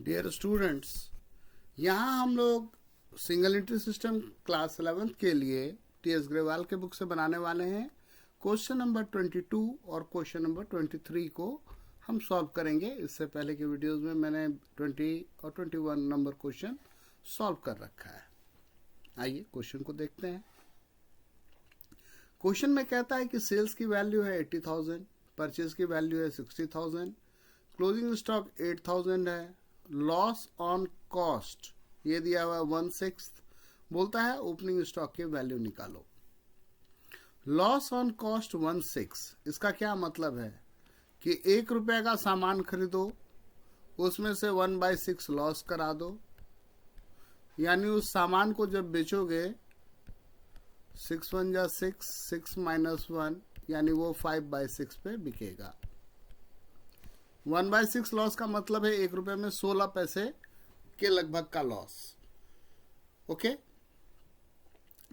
Dear students, यहाँ हम लोग single entry system class 11th के लिए टी.एस. ग्रेवाल के बुक से बनाने वाले हैं। क्वेश्चन नंबर 22 और क्वेश्चन नंबर 23 को हम सॉल्व करेंगे। इससे पहले के वीडियोस में मैंने 20 और 21 नंबर क्वेश्चन सॉल्व कर रखा है। आइए क्वेश्चन को देखते हैं। क्वेश्चन में कहता है कि सेल्स की वैल्यू है 80,000, परचेज की वैल्यू है 60,000, क्लोजिंग स्टॉक 8,000 है, लॉस ऑन कॉस्ट ये दिया हुआ 1/6, बोलता है ओपनिंग स्टॉक की वैल्यू निकालो। लॉस ऑन कॉस्ट 1/6, इसका क्या मतलब है कि 1 रुपये का सामान खरीदो, उसमें से 1/6 लॉस करा दो, यानी उस सामान को जब बेचोगे 6 1 जा 6, 6 - 1 यानी वो 5/6 पे बिकेगा। 1/6 लॉस का मतलब है 1 रुपये में 16 पैसे के लगभग का लॉस। ओके,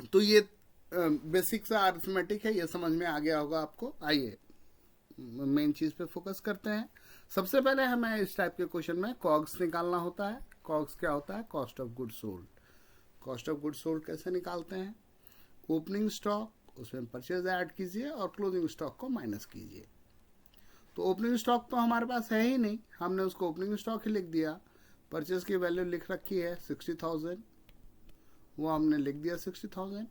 तो ये बेसिक सा अरिथमेटिक है, ये समझ में आ गया होगा आपको। आइए मेन चीज पे फोकस करते हैं। सबसे पहले हमें इस टाइप के क्वेश्चन में कॉग्स निकालना होता है। कॉग्स क्या होता है? Cost of good sold. Cost of good sold कैसे निकालते हैं? ओपनिंग स्टॉक, उसमें परचेज ऐड कीजिए और क्लोजिंग स्टॉक को माइनस कीजिए। तो ओपनिंग स्टॉक तो हमारे पास है ही नहीं, हमने उसको ओपनिंग स्टॉक ही लिख दिया। परचेज की वैल्यू लिख रखी है 60,000, वो हमने लिख दिया 60,000,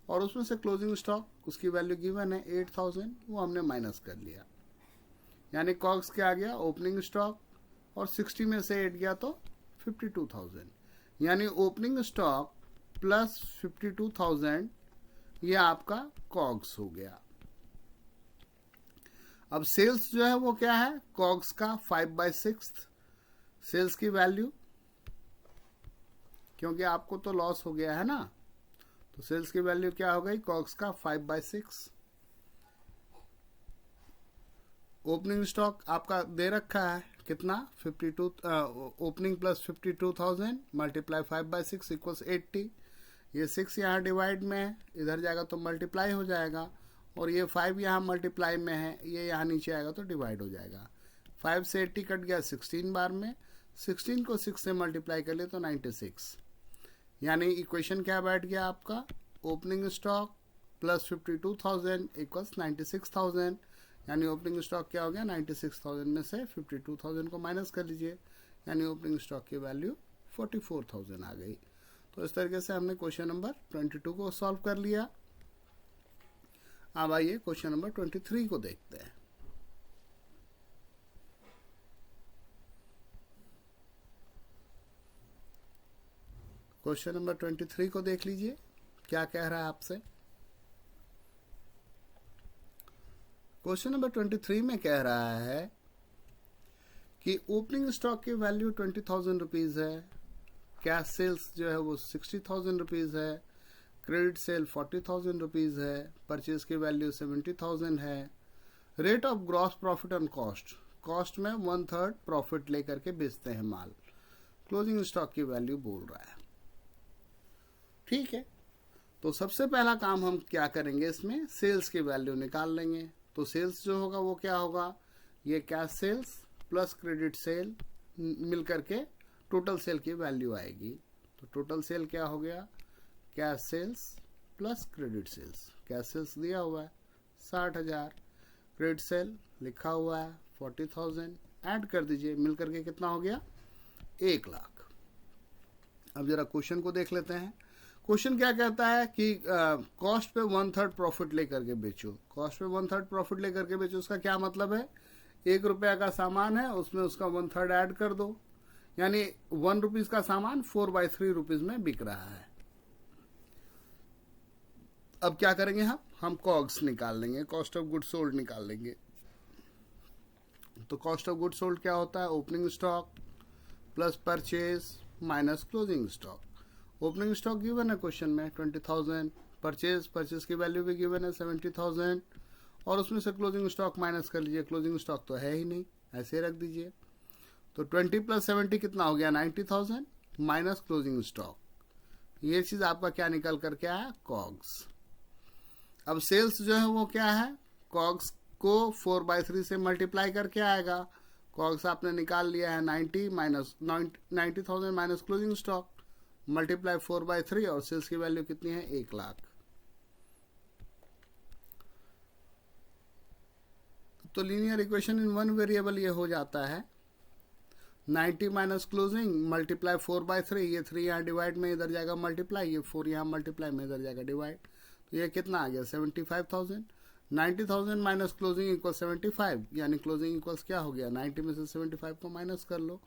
और उसमें से क्लोजिंग स्टॉक उसकी वैल्यू गिवन है 8,000, वो हमने माइनस कर लिया। यानी कॉग्स क्या आ गया? ओपनिंग स्टॉक, और 60 में से 8 गया तो 52,000, यानी ओपनिंग स्टॉक प्लस 52,000 ये आपका कॉग्स हो गया। अब सेल्स जो है वो क्या है? कॉग्स का 5/6 सेल्स की वैल्यू, क्योंकि आपको तो लॉस हो गया है ना, तो सेल्स की वैल्यू क्या हो गई? कॉग्स का 5/6। ओपनिंग स्टॉक आपका दे रखा है कितना? 52, ओपनिंग प्लस 52,000 मल्टीप्लाई 5/6 इक्वल्स 80। ये 6 यहाँ डिवाइड में है, इधर जाएगा तो मल्टीप्लाई हो जाएगा, और ये 5 यहाँ मल्टीप्लाई में है, ये यहाँ नीचे आएगा तो डिवाइड हो जाएगा। 5 से 80 कट गया 16 बार में, 16 को 6 से मल्टीप्लाई कर ले तो 96, यानी इक्वेशन क्या बैठ गया आपका? ओपनिंग स्टॉक प्लस 52,000 इक्वल्स 96,000, यानी ओपनिंग स्टॉक क्या हो गया? 96,000 में से 52,000 को माइनस कर लीजिए, यानी ओपनिंग स्टॉक की वैल्यू 44,000 आ गई। तो इस तरीके से हमने क्वेश्चन नंबर 22 को सॉल्व कर लिया। अब आइए क्वेश्चन नंबर 23 को देखते हैं। क्वेश्चन नंबर 23 को देख लीजिए, क्या कह रहा है आपसे। क्वेश्चन नंबर 23 में कह रहा है कि ओपनिंग स्टॉक की वैल्यू 20,000 रुपीज है, कैश सेल्स जो है वो 60,000 रुपीज है, क्रेडिट सेल 40,000 रुपीज है, परचेज की वैल्यू 70,000 है, rate of gross profit on cost, cost में 1/3 प्रॉफिट लेकर के बेचते हैं माल, क्लोजिंग स्टॉक की वैल्यू बोल रहा है। ठीक है, तो सबसे पहला काम हम क्या करेंगे, इसमें सेल्स की वैल्यू निकाल लेंगे। तो सेल्स जो होगा वो क्या होगा? ये cash sales plus credit sale मिलकर के टोटल सेल की वैल्यू आएगी। तो टोटल सेल क्या हो गया? Cash sales plus credit sales. Cash sales दिया हुआ है 60,000, क्रेडिट सेल लिखा हुआ है 40,000, ऐड कर दीजिए, मिलकर के कितना हो गया? 1 लाख। अब जरा क्वेश्चन को देख लेते हैं। क्वेश्चन क्या कहता है कि कॉस्ट पे 1/3 प्रॉफिट लेकर के बेचो। कॉस्ट पे 1/3 प्रॉफिट लेकर के बेचो, उसका क्या मतलब है? 1 रुपया का सामान है, उसमें उसका 1/3 ऐड कर दो, यानी 1 रुपीज का सामान 4/3 रुपीज में बिक रहा है। अब क्या करेंगे हम कॉग्स निकाल लेंगे, कॉस्ट ऑफ गुड सोल्ड निकाल लेंगे। तो कॉस्ट ऑफ गुड सोल्ड क्या होता है? Opening stock plus purchase minus closing stock. Opening stock given है क्वेश्चन में 20,000, परचेज की वैल्यू भी गिवन है 70,000, और उसमें से क्लोजिंग स्टॉक माइनस कर लीजिए। क्लोजिंग स्टॉक तो है ही नहीं, ऐसे रख दीजिए। तो 20 + 70 कितना हो गया? 90,000 माइनस क्लोजिंग स्टॉक। ये चीज आपका क्या निकल करके आया? कॉग्स। अब सेल्स जो है वो क्या है? कॉग्स को 4/3 से मल्टीप्लाई करके आएगा। कॉग्स आपने निकाल लिया है 90,000 माइनस क्लोजिंग स्टॉक, मल्टीप्लाई 4/3 और सेल्स की वैल्यू कितनी है 1 लाख। तो linear equation in one variable ये हो जाता है 90 माइनस क्लोजिंग मल्टीप्लाई 4/3, ये 3 यहाँ डिवाइड में इधर जाएगा मल्टीप्लाई, ये 4 यहाँ मल्टीप्लाई में इधर जाएगा डिवाइड, तो ये कितना आ गया 75,000। 90,000 माइनस क्लोजिंग इक्वल 75, यानी क्लोजिंग इक्वल्स क्या हो गया 90 में से 75 को माइनस कर लो,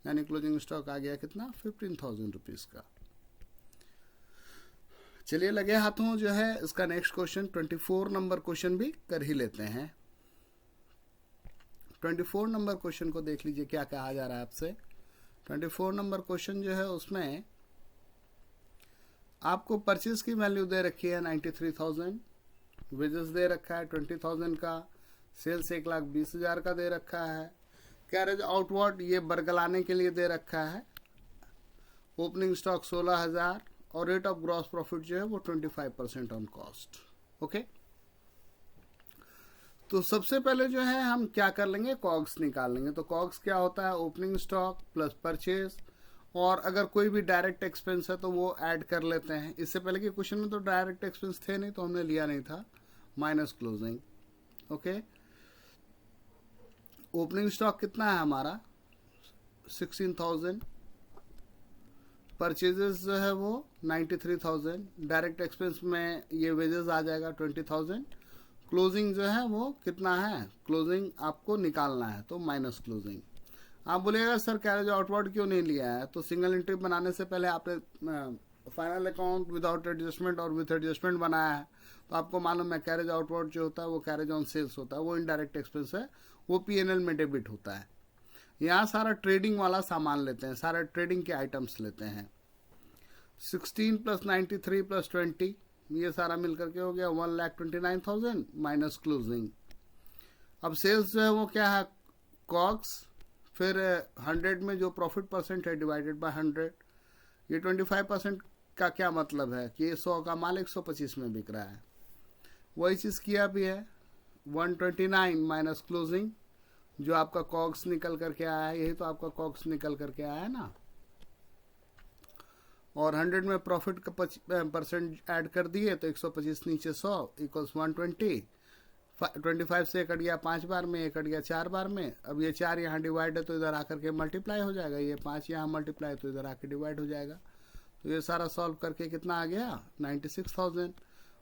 यानी क्लोजिंग स्टॉक आ गया कितना 15,000 रुपीज का। चलिए लगे हाथों जो है इसका नेक्स्ट क्वेश्चन 24 नंबर क्वेश्चन भी कर ही लेते हैं। 24 नंबर क्वेश्चन को देख लीजिए क्या कहा जा रहा है आपसे। 24 नंबर क्वेश्चन जो है उसमें आपको परचेज की वैल्यू दे रखी है 93,000, वेजेस दे रखा है 20,000 का, सेल्स 1,20,000 का दे रखा है, कैरेज आउटवर्ड ये बरगलाने के लिए दे रखा है, ओपनिंग स्टॉक 16,000 और रेट ऑफ ग्रॉस प्रॉफिट जो है वो 25% ऑन कॉस्ट। ओके, तो सबसे पहले जो है हम क्या कर लेंगे कॉग्स निकाल लेंगे। तो कॉग्स क्या होता है ओपनिंग स्टॉक प्लस परचेज, और अगर कोई भी डायरेक्ट एक्सपेंस है तो वो ऐड कर लेते हैं। इससे पहले के क्वेश्चन में तो डायरेक्ट एक्सपेंस थे नहीं तो हमने लिया नहीं था, minus closing. Okay, opening stock कितना है हमारा 16,000, परचेजेस जो है वो 93,000, डायरेक्ट एक्सपेंस में ये वेजेस आ जाएगा 20,000, क्लोजिंग जो है वो कितना है, क्लोजिंग आपको निकालना है तो माइनस क्लोजिंग। आप बोलिएगा सर कैरेज आउटवर्ड क्यों नहीं लिया है, तो सिंगल एंट्री बनाने से पहले आपने फाइनल अकाउंट विदाउट एडजस्टमेंट और विथ एडजस्टमेंट बनाया है, तो आपको मालूम है कैरेज आउटवर्ड जो होता है वो कैरेज ऑन सेल्स होता है, वो इनडायरेक्ट एक्सपेंस है, वो पीएनएल में डेबिट होता है। यहाँ सारा ट्रेडिंग वाला सामान लेते हैं, सारे ट्रेडिंग के आइटम्स लेते हैं। 16 प्लस 93 प्लस 20 ये सारा मिलकर के हो गया 1,29,000 माइनस क्लोजिंग। अब सेल्स जो है वो क्या है कॉग्स, फिर 100 में जो प्रॉफिट परसेंट है डिवाइडेड बाय 100, ये 25% का क्या मतलब है कि 100 का माल 125 में बिक रहा है। वही चीज़ किया भी है 129 माइनस क्लोजिंग, जो आपका कॉग्स निकल करके आया है, यही तो आपका कॉग्स निकल करके आया है ना, और 100 में प्रॉफिट का परसेंट ऐड कर दिए तो 125 नीचे 100 इक्वल्स 120, 25 से कट गया 5 बार में, कट गया 4 बार में। अब ये 4 यहाँ डिवाइड है तो इधर आकर के मल्टीप्लाई हो जाएगा, ये 5 यहाँ मल्टीप्लाई तो इधर आके डिवाइड हो जाएगा। तो ये सारा सॉल्व करके कितना आ गया 96,000।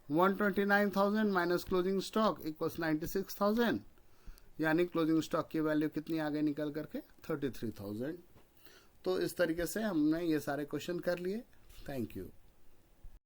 129,000 माइनस क्लोजिंग स्टॉक इक्वल्स 96,000, यानी क्लोजिंग स्टॉक की वैल्यू कितनी आ गई निकल करके 33,000। तो इस तरीके से हमने ये सारे क्वेश्चन कर लिए। Thank you.